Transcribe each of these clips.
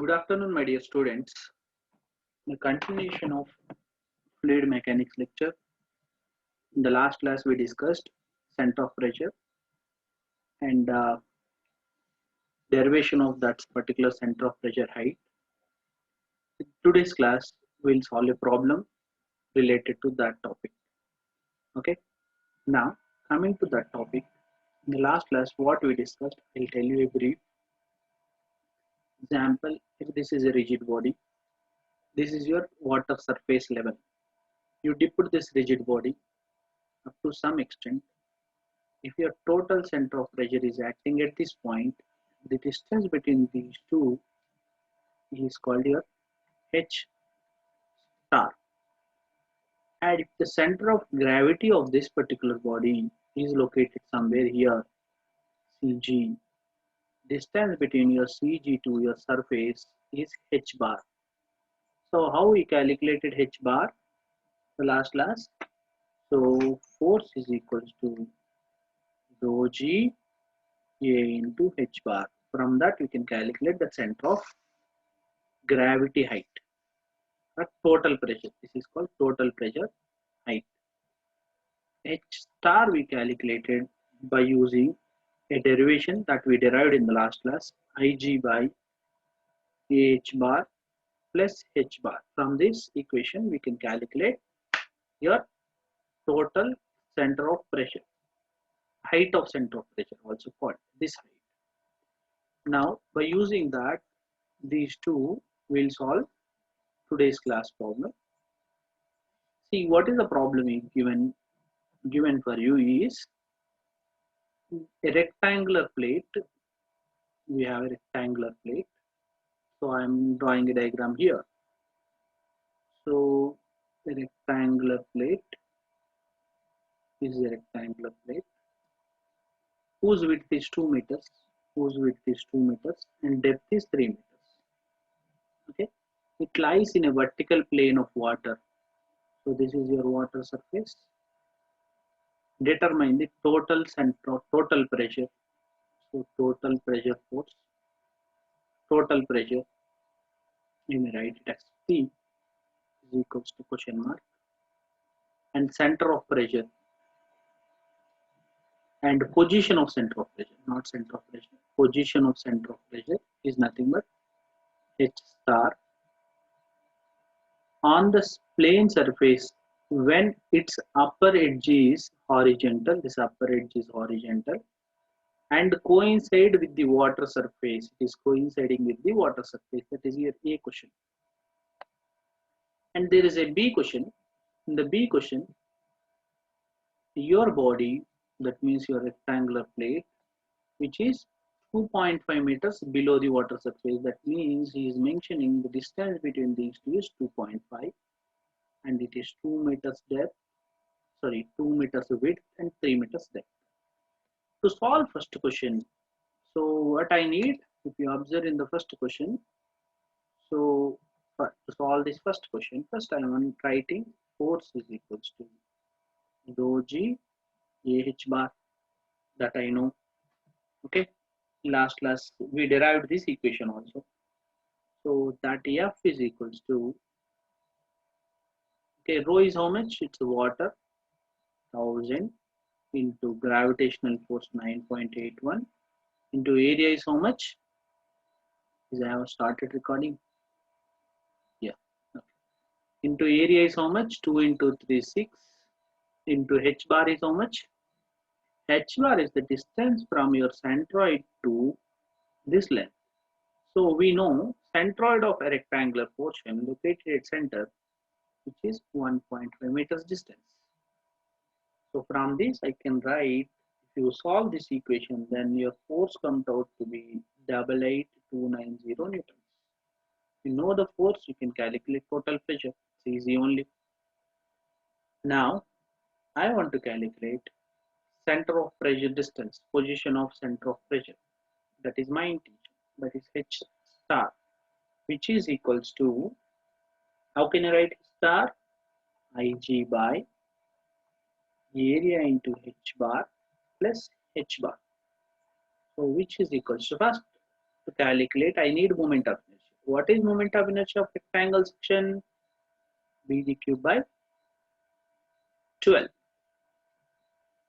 Good afternoon, my dear students. The continuation of fluid mechanics lecture. In the last class, we discussed center of pressure and derivation of that particular center of pressure height. In today's class, we'll solve a problem related to that topic. Okay. Now, coming to that topic, in the last class, what we discussed, I'll tell you a brief example. If this is a rigid body, this is your water surface level. You dip this rigid body up to some extent. If your total center of pressure is acting at this point, the distance between these two is called your H star. And if the center of gravity of this particular body is located somewhere here, Cg, distance between your Cg to your surface is H bar. So how we calculated H bar the last class? So force is equals to rho G A into H bar. From that we can calculate the center of gravity height. Total pressure. This is called total pressure height. H star we calculated by using a derivation that we derived in the last class, Ig by H bar plus H bar. From this equation we can calculate your total center of pressure, height of center of pressure also called this height. Now by using that, these two will solve today's class problem. See, what is the problem given for you is a rectangular plate. We have a rectangular plate. So I'm drawing a diagram here. So a rectangular plate is a rectangular plate whose width is 2 meters, and depth is 3 meters. Okay, it lies in a vertical plane of water. So this is your water surface. Determine the total center, total pressure. So total pressure force, total pressure, you may write it as P is equals to question mark, and center of pressure and position of center of pressure, not center of pressure. Position of center of pressure is nothing but H star on the plane surface when its upper edge is horizontal. This upper edge is horizontal and coincide with the water surface. It is coinciding with the water surface. That is your A question. And there is a B question. In the B question, your body, that means your rectangular plate, which is 2.5 meters below the water surface. That means he is mentioning the distance between these two is 2.5 and it is 2 meters depth, 2 meters width and 3 meters depth. To solve first question, so what I need, if you observe in the first question, so to solve this first question, first I am writing force is equals to rho G AH bar, that I know. Okay, last class we derived this equation also. So that F is equals to, okay, rho is how much? It's water, 1000 into gravitational force 9.81 into area is how much? Is I have started recording. Yeah. Okay. Into area is how much? 2 into 3, 6. Into H bar is how much? H bar is the distance from your centroid to this length. So we know centroid of a rectangular portion located at center, which is 1.5 meters distance. So from this I can write, if you solve this equation, then your force comes out to be 88290 newtons. You know the force, you can calculate total pressure. It's easy only. Now I want to calculate center of pressure distance, position of center of pressure. That is my integral. That is H star, which is equals to, how can I write star? Ig by area into H bar plus H bar. So which is equals to, first to calculate I need moment of inertia. What is moment of inertia of rectangle section? BD cube by 12.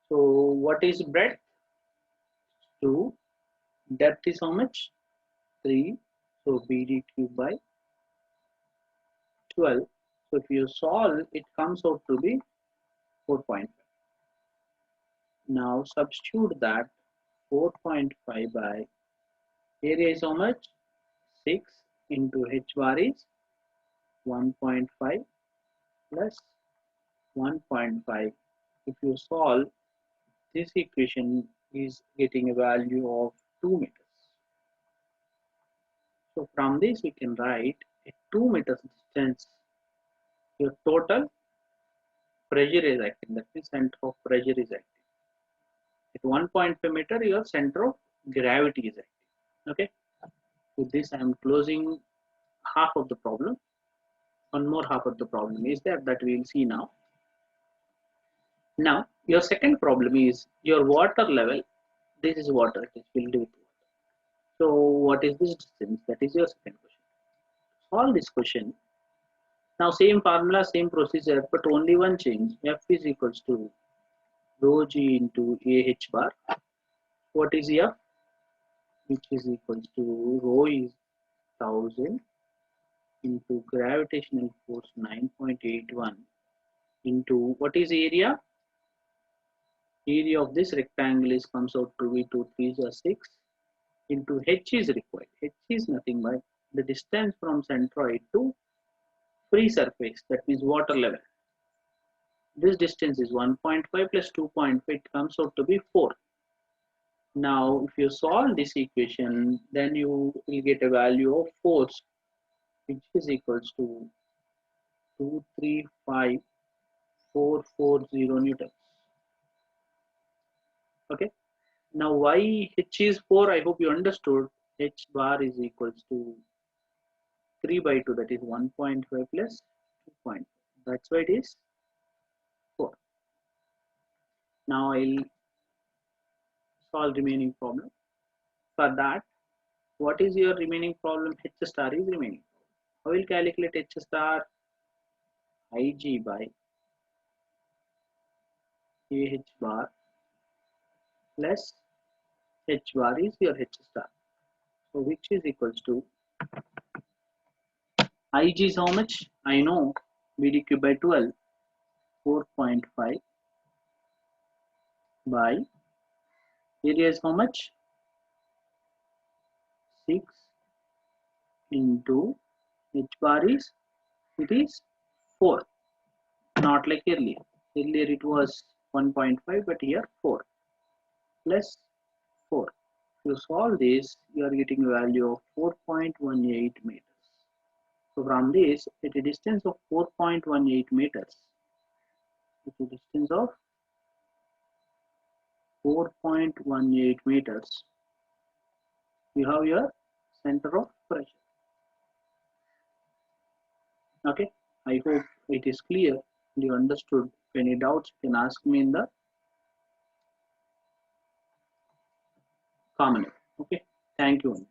So what is breadth? 2. Depth is how much? 3. So BD cube by 12. So if you solve, it comes out to be 4.5. Now substitute that 4.5 by area is how much? 6 into h bar is 1.5 plus 1.5. If you solve, this equation is getting a value of 2 meters. So from this we can write a 2 meters distance, your total pressure is acting, that means center of pressure is acting. At 1.5 meter, your center of gravity is acting. Okay. With this I am closing half of the problem. One more half of the problem is there that we will see now. Now your second problem is your water level. This is water, it is filled with water. So what is this distance? That is your second question. Solve this question. Now same formula, same procedure, but only one change. F is equals to rho g into AH bar. What is F? Which is equals to rho is 1000 into gravitational force 9.81 into what is area? Area of this rectangle is comes out to be 2 3 is 6 into h is required. H is nothing but the distance from centroid to free surface, that means water level. This distance is 1.5 plus 2.5, it comes out to be 4. Now if you solve this equation, then you will get a value of force which is equals to 235,440 newtons. Okay. Now why h is 4? I hope you understood. H bar is equals to 3 by 2, that is 1.5 plus 2.5. That's why it is 4. Now I'll solve remaining problem. For that, what is your remaining problem? H star is remaining. I will calculate H star. Ig by AH bar plus H bar is your H star. So which is equals to Ig is how much? I know BD cube by 12, 4.5 by area is how much? 6 into H bar is, it is 4, not like earlier. Earlier it was 1.5, but here 4 plus 4. If you solve this, you are getting a value of 4.18 meters. So from this, at a distance of 4.18 meters, at a distance of 4.18 meters, you have your center of pressure. Okay, I hope it is clear. You understood. Any doubts, you can ask me in the comment. Okay, thank you.